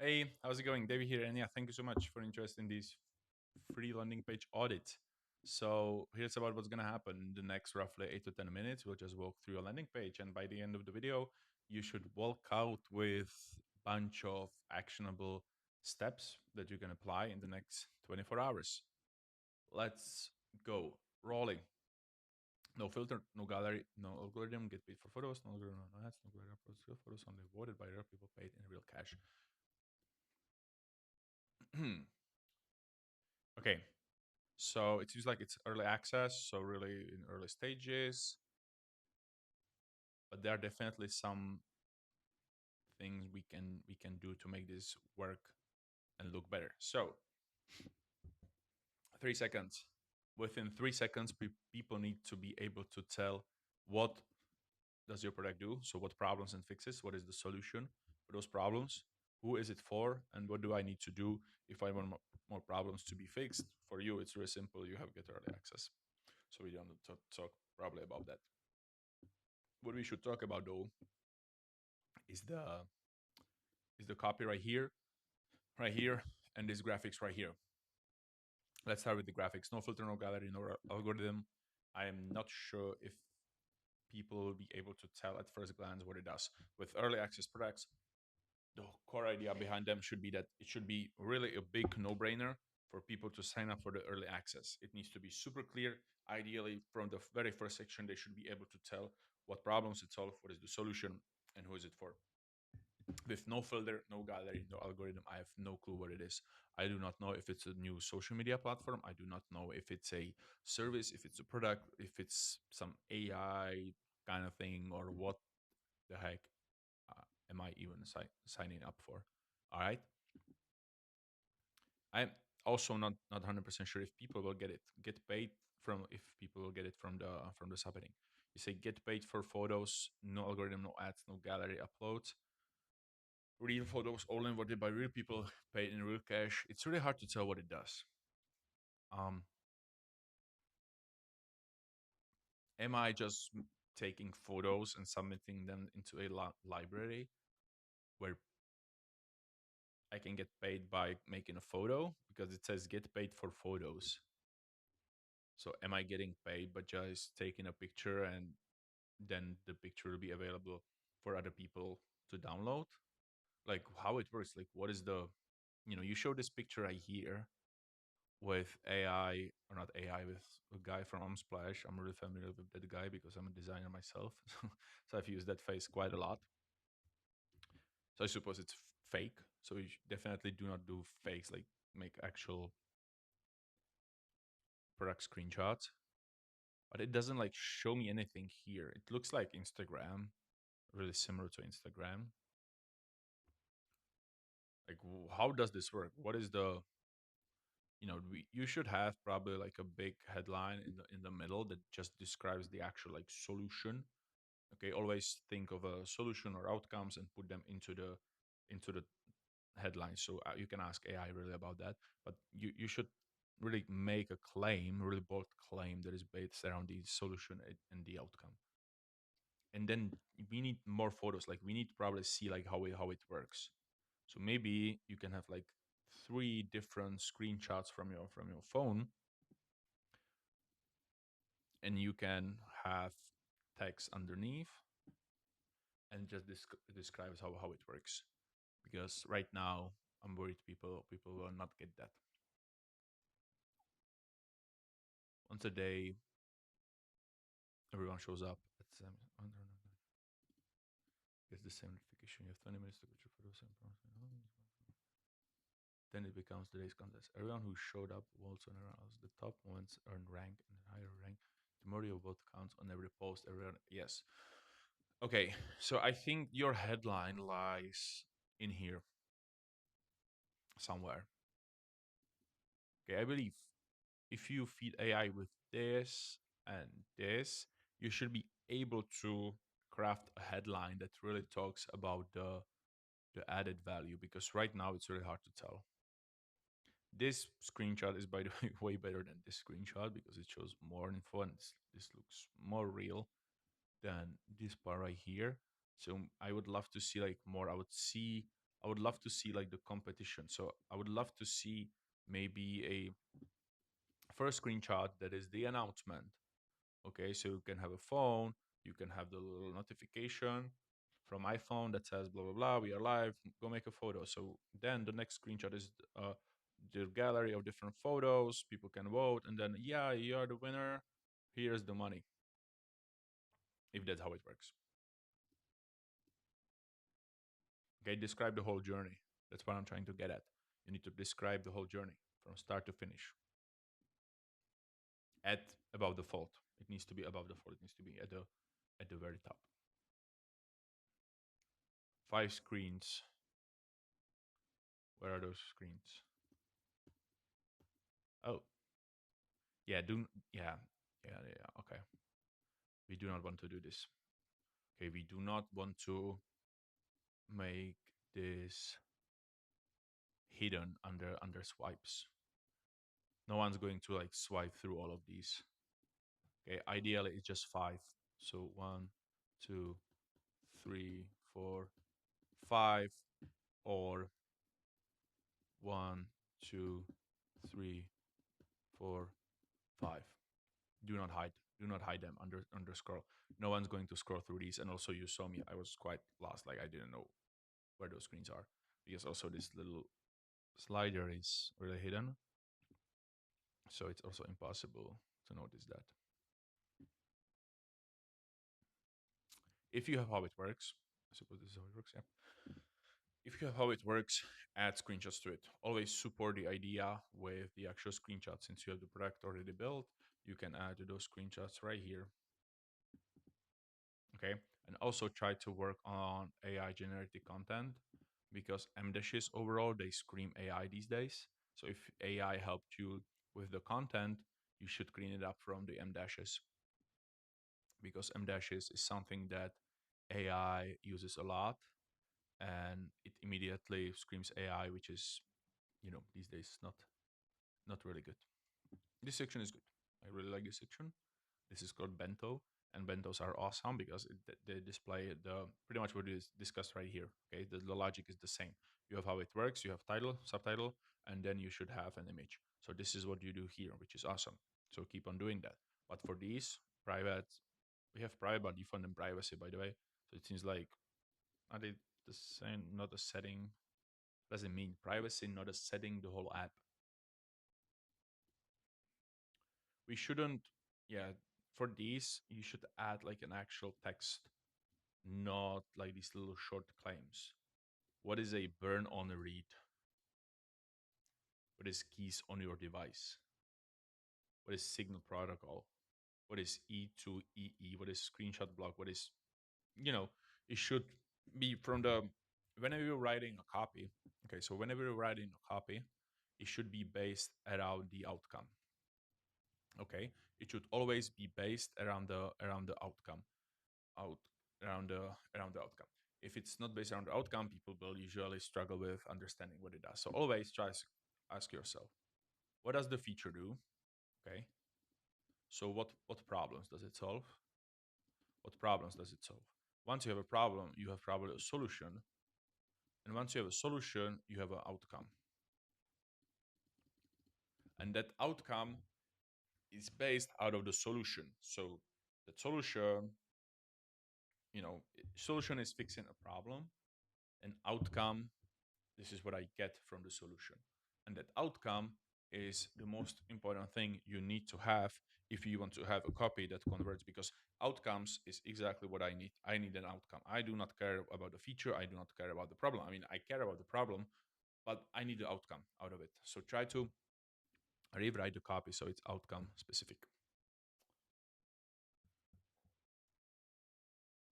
Hey, how's it going? David here, and yeah, thank you so much for interest in this free landing page audit. So here's about what's gonna happen in the next roughly 8 to 10 minutes. We'll just walk through a landing page, and by the end of the video, you should walk out with a bunch of actionable steps that you can apply in the next 24 hours. Let's go. Rolling. No filter, no gallery, no algorithm. Get paid for photos. No algorithm, no ads. No gallery uploads. Real photos only awarded by real people paid in real cash. Okay, so it seems like it's early access, so really in early stages, but there are definitely some things we can do to make this work and look better. So 3 seconds. Within 3 seconds, people need to be able to tell what does your product do. So what problems and fixes? What is the solution for those problems? Who is it for? And what do I need to do if I want more problems to be fixed? For you, it's really simple. You have get early access. So we don't talk probably about that. What we should talk about though is the copy right here, and this graphics right here. Let's start with the graphics. No filter, no gallery, no algorithm. I am not sure if people will be able to tell at first glance what it does. With early access products, the core idea behind them should be that it should be really a big no-brainer for people to sign up for the early access. It needs to be super clear. Ideally, from the very first section, they should be able to tell what problems it solves, what is the solution, and who is it for. With no filter, no gallery, no algorithm, I have no clue what it is. I do not know if it's a new social media platform. I do not know if it's a service, if it's a product, if it's some AI kind of thing, or what the heck am I even signing up for? All right. I'm also not 100% sure if people will get paid from if people will get it from the subheading. You say get paid for photos, no algorithm, no ads, no gallery uploads. Real photos only embodied by real people paid in real cash. It's really hard to tell what it does. Um, am I just taking photos and submitting them into a library where I can get paid by making a photo because it says get paid for photos? So am I getting paid by just taking a picture and then the picture will be available for other people to download? Like how it works? Like what is the you show this picture right here with AI or not AI with a guy from Unsplash. I'm really familiar with that guy because I'm a designer myself, so I've used that face quite a lot. So I suppose it's fake. So you definitely do not do fakes like make actual product screenshots. But it doesn't like show me anything here. It looks like Instagram, really similar to Instagram. Like how does this work? What is the you should have probably like a big headline in the middle that just describes the actual like solution. Okay, always think of a solution or outcomes and put them into the headline. So you can ask AI really about that, but you should really make a claim, really bold claim that is based around the solution and the outcome. And then we need more photos. Like we need to probably see like how it works. So maybe you can have like three different screenshots from your phone, and you can have text underneath and just describes how it works. Because right now I'm worried people will not get that. Once a day, everyone shows up at the same. Oh, no, no, no. Gets the same notification. You have 20 minutes to go through for the same process. Then it becomes today's contest. Everyone who showed up votes on everyone else. The top ones earn rank and higher rank. The more your vote counts on every post. Everyone, yes. Okay, so I think your headline lies in here somewhere. Okay, I believe if you feed AI with this and this, you should be able to craft a headline that really talks about the added value, because right now it's really hard to tell. This screenshot is, by the way, way better than this screenshot because it shows more info and this looks more real than this part right here. So I would love to see like more. I would see I would love to see like the competition. So I would love to see maybe a first screenshot that is the announcement. Okay, so you can have a phone, you can have the little notification from iPhone that says blah blah blah, we are live, go make a photo. So then the next screenshot is the gallery of different photos, people can vote, and then yeah, you are the winner, here's the money, if that's how it works. Okay, describe the whole journey. That's what I'm trying to get at. You need to describe the whole journey from start to finish. At above the fold. It needs to be above the fold. It needs to be at the very top. 5 screens. Where are those screens? Oh, yeah, yeah. Okay, we do not want to do this. Okay, we do not want to make this hidden under swipes. No one's going to like swipe through all of these. Okay, ideally it's just 5. So 1, 2, 3, 4, 5, or 1, 2, 3, 4, 5. Do not hide. Do not hide them under scroll. No one's going to scroll through these. And also, you saw me. I was quite lost. Like I didn't know where those screens are because also this little slider is really hidden. So it's also impossible to notice that. If you have how it works, I suppose this is how it works. Yeah. If you have how it works, add screenshots to it. Always support the idea with the actual screenshots. Since you have the product already built, you can add those screenshots right here. Okay. And also try to work on AI generated content because M dashes overall, they scream AI these days. So if AI helped you with the content, you should clean it up from the M dashes because M dashes is something that AI uses a lot and it immediately screams AI, which is, these days not really good. This section is good. I really like this section. This is called bento, and bentos are awesome because they display the pretty much what is discussed right here. Okay, the logic is the same. You have how it works. You have title, subtitle, and then you should have an image. So this is what you do here, which is awesome. So keep on doing that. But for these private, we have private by default and privacy, by the way. So it seems like are they the same? Not a setting. Does it mean privacy, not a setting? The whole app. We shouldn't. Yeah, for these, you should add like an actual text, not like these little short claims. What is a burn on a read? What is keys on your device? What is signal protocol? What is E2EE? What is screenshot block? What is, you know, it should be from the, whenever you're writing a copy, okay, so whenever you're writing a copy, it should be based around the outcome. Okay, it should always be based around the outcome. out around the outcome. If it's not based around the outcome, people will usually struggle with understanding what it does. So always try to ask yourself, what does the feature do? Okay. So what problems does it solve? What problems does it solve? Once you have a problem, you have probably a solution. And once you have a solution, you have an outcome. And that outcome is based out of the solution. So the solution, solution is fixing a problem, and outcome, this is what I get from the solution. And that outcome is the most important thing you need to have if you want to have a copy that converts, because outcomes is exactly what I need. I need an outcome. I do not care about the feature. I do not care about the problem. I mean, I care about the problem, but I need the outcome out of it. So try to rewrite the copy so it's outcome specific.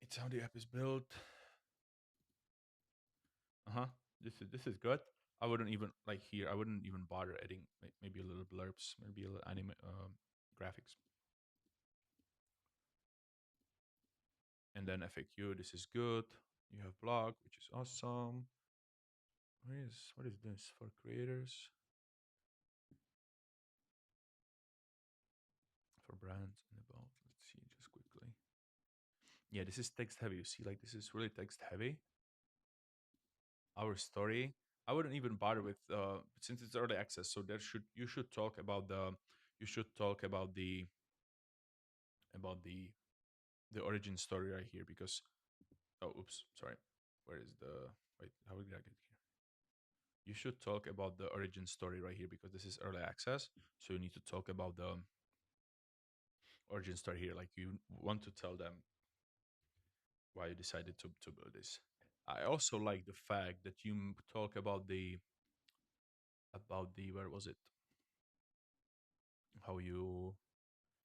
It's how the app is built. Uh-huh. This is good. I wouldn't even like here. I wouldn't even bother adding maybe a little blurbs, maybe a little anime graphics, and then FAQ. This is good. You have blog, which is awesome. What is this for creators, for brands and about? Let's see just quickly. Yeah, this is text heavy. You see, like this is really text heavy. our story. I wouldn't even bother with since it's early access. So there should you should talk about the you should talk about the origin story right here because oh oops sorry where is the wait how did I get here? You should talk about the origin story right here because this is early access. So you need to talk about the origin story here. Like you want to tell them why you decided to build this. I also like the fact that you talk about the where was it? How you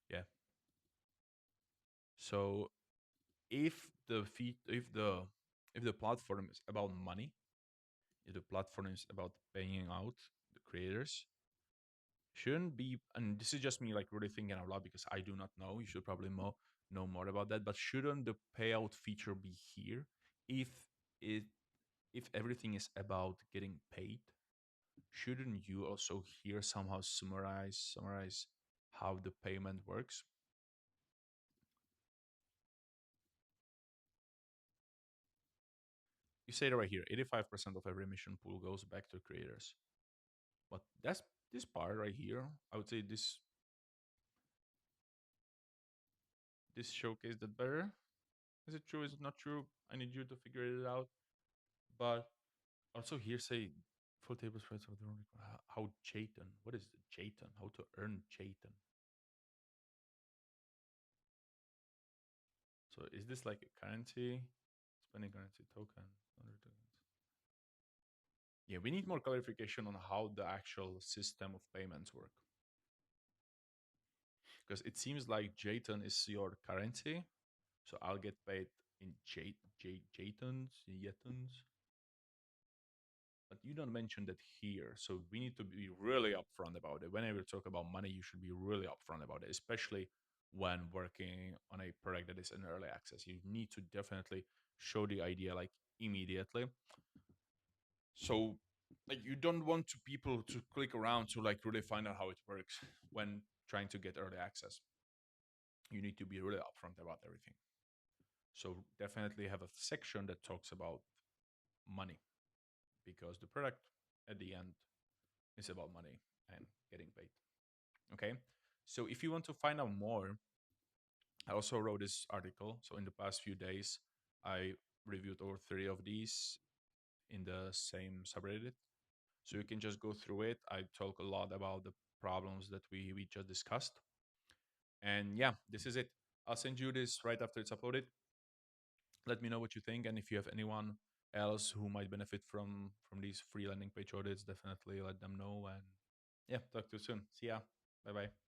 yeah. So if the feed if the platform is about money, if the platform is about paying out the creators, shouldn't be and this is just me like really thinking out loud because I do not know. You should probably know more about that. But shouldn't the payout feature be here if it if everything is about getting paid? Shouldn't you also here somehow summarize how the payment works? You say it right here, 85% of every mission pool goes back to creators. But that's this part right here. I would say this showcased it better. Is it true? Is it not true? I need you to figure it out. But also here say full table spreads of the how Jayton. What is the Jayton? How to earn Jayton? So is this like a currency? Spending currency token, other tokens. Yeah, we need more clarification on how the actual system of payments work. Because it seems like Jayton is your currency, so I'll get paid in Jaytons, Yetons. But you don't mention that here, so we need to be really upfront about it. Whenever you talk about money, you should be really upfront about it, especially when working on a product that is in early access. You need to definitely show the idea like immediately. So like you don't want to people to click around to like really find out how it works when trying to get early access. You need to be really upfront about everything. So definitely have a section that talks about money because the product at the end is about money and getting paid. Okay. So if you want to find out more, I also wrote this article. So in the past few days, I reviewed over 30 of these in the same subreddit. So you can just go through it. I talk a lot about the problems that we just discussed. And yeah, this is it. I'll send you this right after it's uploaded. Let me know what you think, and if you have anyone else who might benefit from these free landing page audits, definitely let them know. And yeah, talk to you soon. See ya. Bye bye.